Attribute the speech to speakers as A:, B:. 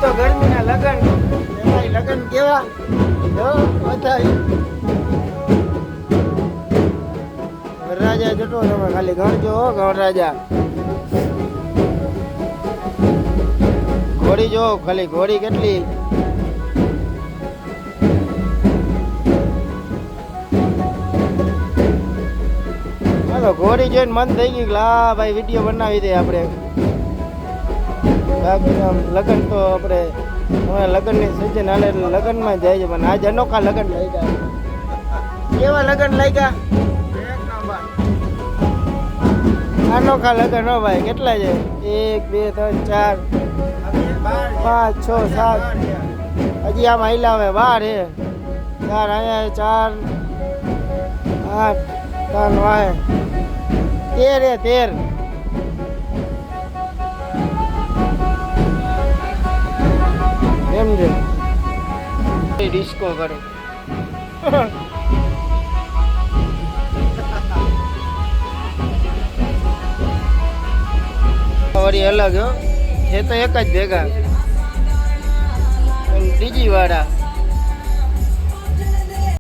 A: તો ગરમીના લગન એમાંય લગન કેવા જો બતાવી વરરાજા જતો તમે ખાલી ગણજો હો વરરાજા ઘોડી જો ખાલી ઘોડી કેટલી ઘોડી જોઈને મન થઈ ગયું લા ભાઈ વિડીયો બનાવી દે આપણે બાકી આમ લગ્ન તો આપણે હવે લગ્નની સિઝન હાલે એટલે લગ્નમાં જાય છે પણ આજ અનોખા લગ્ન લાગ્યા કેવા લગ્ન લાગ્યા અનોખા લગ્ન હો ભાઈ કેટલા છે 1 2 3 4 5 6 7 હજી આમાં હિલાવે 12 છે 4 અહીંયા 4 8 3 વાય 13 એમ છે ડિસ્કો કરે વળી અલગ હો એ તો એક જ ભેગા ડીજી વાળા